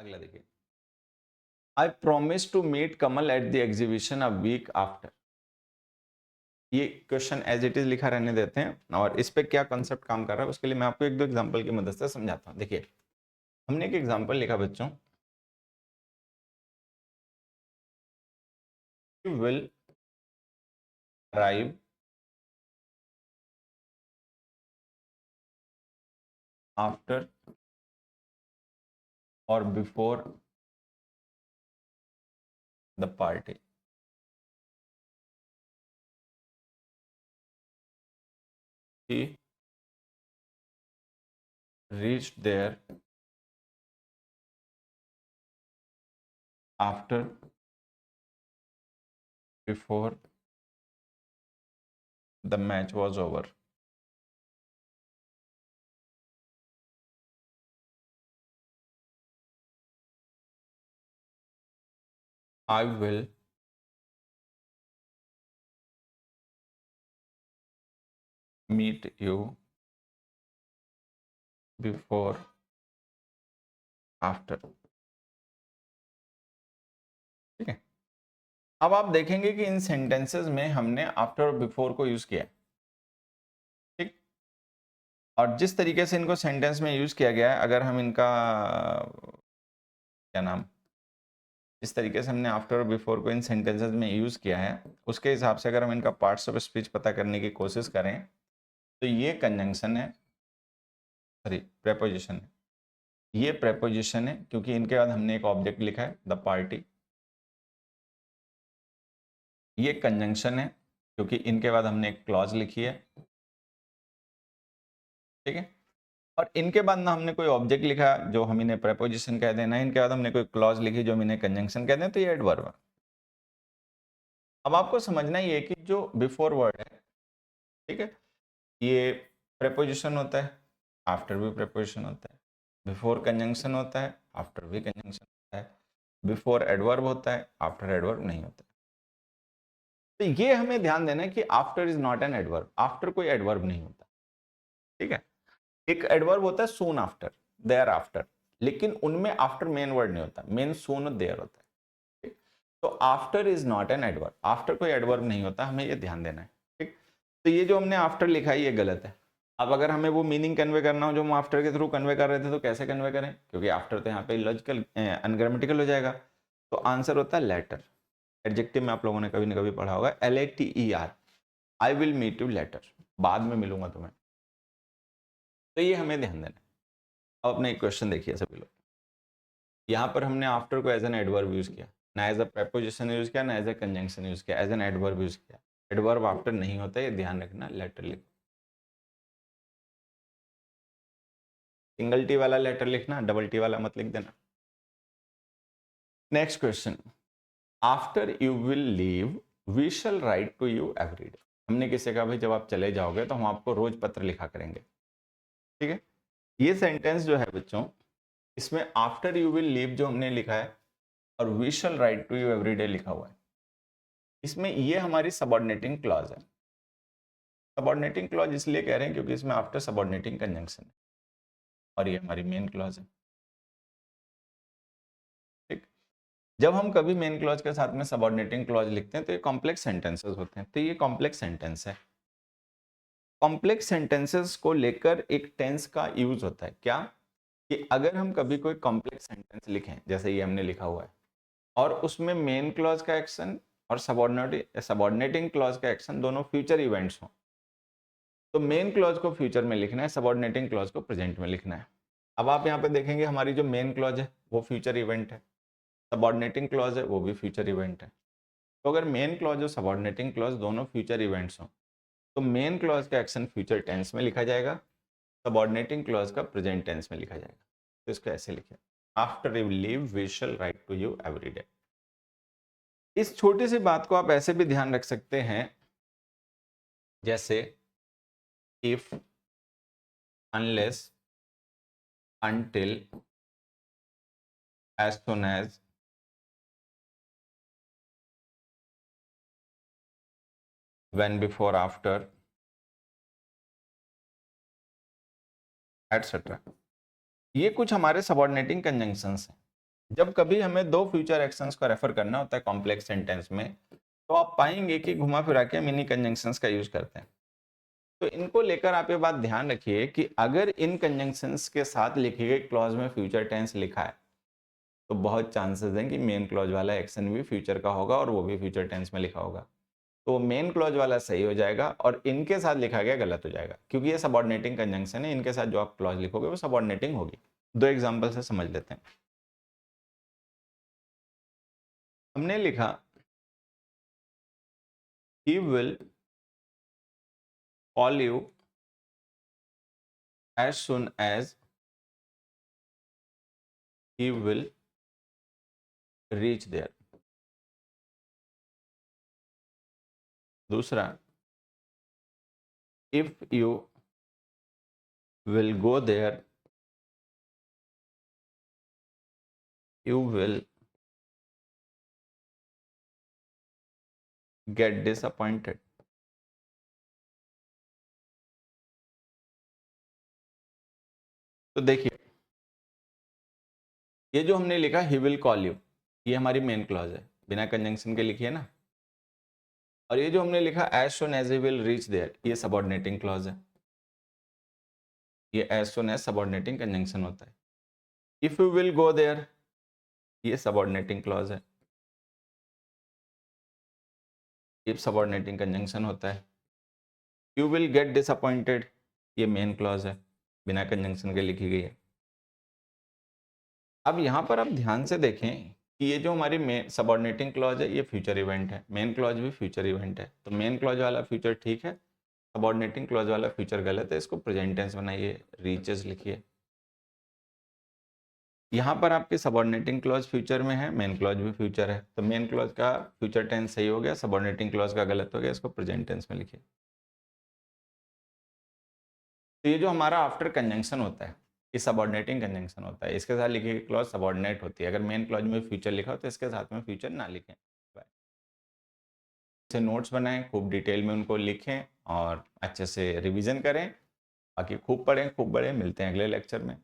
अगला देखिए, I promise to meet Kamal at the exhibition a week after. ये question as it is लिखा रहने देते हैं और इस पे क्या कॉन्सेप्ट काम कर रहा है उसके लिए मैं आपको एक दो एग्जांपल की मदद से समझाता हूँ। देखिए, हमने एक एग्जांपल लिखा बच्चों, यू विल अराइव आफ्टर और before the party. He reached there after before the match was over। I will meet you before after। ठीक है, अब आप देखेंगे कि इन सेंटेंसेस में हमने आफ्टर और बिफोर को यूज किया है। ठीक, और जिस तरीके से इनको सेंटेंस में यूज किया गया है, अगर हम इनका क्या नाम, इस तरीके से हमने आफ्टर और बिफोर को इन सेंटेंसेस में यूज किया है, उसके हिसाब से अगर हम इनका पार्ट्स ऑफ स्पीच पता करने की कोशिश करें तो ये कंजंक्शन है, सॉरी प्रेपोजिशन है, ये प्रेपोजिशन है क्योंकि इनके बाद हमने एक ऑब्जेक्ट लिखा है द पार्टी। ये कंजंक्शन है क्योंकि इनके बाद हमने एक क्लॉज लिखी है। ठीक है, और इनके बाद ना हमने कोई ऑब्जेक्ट लिखा जो हम इन्हें प्रेपोजिशन कह देना, इनके बाद हमने कोई क्लॉज लिखी जो हम इन्हें कंजंक्शन कह दें, तो ये एडवर्ब है। अब आपको समझना ही है कि जो बिफोर वर्ड है, ठीक है, ये प्रेपोजिशन होता है, आफ्टर भी प्रेपोजिशन होता है, बिफोर कंजंक्शन होता है, आफ्टर भी कंजंक्शन होता है, बिफोर एडवर्ब होता है, आफ्टर एडवर्ब नहीं होता है। तो ये हमें ध्यान देना है कि after is not an adverb, after कोई एडवर्ब नहीं होता। ठीक है, एक एडवर्ब होता है सून आफ्टर, देयर आफ्टर, लेकिन उनमें आफ्टर मेन वर्ड नहीं होता, मेन सून देयर होता है। ठीक? तो after is not an adverb, after कोई एडवर्ब नहीं होता, हमें ये ध्यान देना है। ठीक, तो ये जो हमने आफ्टर लिखा है ये गलत है। अब अगर हमें वो मीनिंग कन्वे करना हो जो हम आफ्टर के थ्रू कन्वे कर रहे थे, तो कैसे कन्वे करें, क्योंकि आफ्टर तो यहाँ पे लॉजिकल अनग्रामेटिकल हो जाएगा, तो आंसर होता है लेटर। एडजेक्टिव में आप लोगों ने कभी ना कभी पढ़ा होगा, LATER, I will meet you later, बाद में मिलूंगा तुम्हें। तो ये हमें ध्यान देना है। अब अपने एक क्वेश्चन देखिए सभी लोग, यहाँ पर हमने आफ्टर को एज एन एडवर्ब यूज किया, ना एज अ प्रेपोजिशन यूज किया, ना एज ए कंजंक्शन यूज किया, एज एन एडवर्ब यूज किया। एडवर्ब आफ्टर नहीं होता, ये ध्यान रखना, लेटर लिखो, सिंगल टी वाला लेटर लिखना, डबल टी वाला मत लिख देना। Next question, after you will leave we shall write to you every day. हमने किसी कहा भाई जब आप चले जाओगे तो हम आपको रोज पत्र लिखा करेंगे। ठीक है, ये सेंटेंस जो है बच्चों, इसमें आफ्टर यू विल लीव जो हमने लिखा है और we shall write to you every day लिखा हुआ है, इसमें ये हमारी सबऑर्डिनेटिंग क्लॉज है। सबऑर्डिनेटिंग क्लॉज इसलिए कह रहे हैं क्योंकि इसमें आफ्टर सबऑर्डिनेटिंग कंजंक्शन है और ये हमारी मेन क्लॉज है। ठीक, जब हम कभी मेन क्लॉज के साथ में सबऑर्डिनेटिंग क्लॉज लिखते हैं तो ये कॉम्प्लेक्स सेंटेंसेस होते हैं, तो ये कॉम्प्लेक्स सेंटेंस है। कॉम्प्लेक्स सेंटेंसेस को लेकर एक टेंस का यूज होता है, क्या कि अगर हम कभी कोई कॉम्प्लेक्स सेंटेंस लिखें, जैसे ये हमने लिखा हुआ है, और उसमें मेन क्लॉज का एक्शन और सबऑर्डिनेटिंग क्लॉज का एक्शन दोनों फ्यूचर इवेंट्स हों, तो मेन क्लॉज को फ्यूचर में लिखना है, सबऑर्डिनेटिंग क्लॉज को प्रेजेंट में लिखना है। अब आप यहाँ पे देखेंगे हमारी जो मेन क्लॉज है वो फ्यूचर इवेंट है, सबऑर्डिनेटिंग क्लॉज है वो भी फ्यूचर इवेंट है। तो अगर मेन क्लॉज और सबऑर्डिनेटिंग क्लॉज दोनों फ्यूचर इवेंट्स हों, तो मेन क्लॉज का एक्शन फ्यूचर टेंस में लिखा जाएगा, सबऑर्डिनेटिंग क्लॉज का प्रेजेंट टेंस में लिखा जाएगा। तो इसको ऐसे लिखें, after you leave we shall write to you every day. इस छोटी सी बात को आप ऐसे भी ध्यान रख सकते हैं, जैसे if, unless, until, as soon as, when, before, after, etc. ये कुछ हमारे सबऑर्डिनेटिंग कंजंक्शंस हैं। जब कभी हमें दो फ्यूचर एक्शंस को रेफर करना होता है कॉम्प्लेक्स सेंटेंस में, तो आप पाएंगे कि घुमा फिरा के मिनी कंजंक्शंस का यूज करते हैं। तो इनको लेकर आप ये बात ध्यान रखिए कि अगर इन कंजंक्शंस के साथ लिखे गए क्लॉज में फ्यूचर टेंस लिखा है, तो बहुत चांसेस हैं कि मेन क्लॉज वाला एक्शन भी फ्यूचर का होगा और वो भी फ्यूचर टेंस में लिखा होगा। तो मेन क्लॉज वाला सही हो जाएगा और इनके साथ लिखा गया गलत हो जाएगा, क्योंकि ये सबऑर्डिनेटिंग कंजंक्शन है। इनके साथ जो आप क्लॉज लिखोगे वो सबऑर्डिनेटिंग होगी। दो एग्जांपल से समझ लेते हैं। हमने लिखा he will call you as soon as he will reach there। दूसरा, if you will go there, you will get disappointed। तो देखिए, ये जो हमने लिखा he will call you, ये हमारी मेन क्लॉज है, बिना कंजंक्शन के लिखी है ना। और ये जो हमने लिखा as soon as he will reach there, ये सबऑर्डिनेटिंग क्लॉज है। ये as soon as subordinating conjunction होता है। if you will go there, ये सबऑर्डिनेटिंग क्लॉज है। if सबऑर्डिनेटिंग कंजंक्शन होता है। you will get disappointed, ये मेन क्लॉज है, बिना कंजंक्शन के लिखी गई है। अब यहाँ पर आप ध्यान से देखें कि ये जो हमारी मेन सबऑर्डिनेटिंग क्लॉज है, ये फ्यूचर इवेंट है, मेन क्लॉज भी फ्यूचर इवेंट है। तो मेन क्लॉज वाला फ्यूचर ठीक है, सबऑर्डिनेटिंग क्लॉज वाला फ्यूचर गलत है। इसको प्रेजेंट टेंस बनाइए, रीचेस लिखिए। यहाँ पर आपके सबऑर्डिनेटिंग क्लॉज फ्यूचर में है, मेन क्लॉज भी फ्यूचर है। तो मेन क्लॉज का फ्यूचर टेंस सही हो गया, सबऑर्डिनेटिंग क्लॉज का गलत हो गया। इसको प्रेजेंट टेंस में लिखिए। तो ये जो हमारा आफ्टर कंजंक्शन होता है, ये सबऑर्डिनेटिंग कंजंक्शन होता है। इसके साथ लिखी गई क्लॉज सबऑर्डिनेट होती है। अगर मेन क्लॉज में फ्यूचर लिखा हो तो इसके साथ में फ्यूचर ना लिखें। से नोट्स बनाएं, खूब डिटेल में उनको लिखें और अच्छे से रिवीजन करें। बाकी खूब पढ़ें, खूब बढ़ें। मिलते हैं अगले लेक्चर में।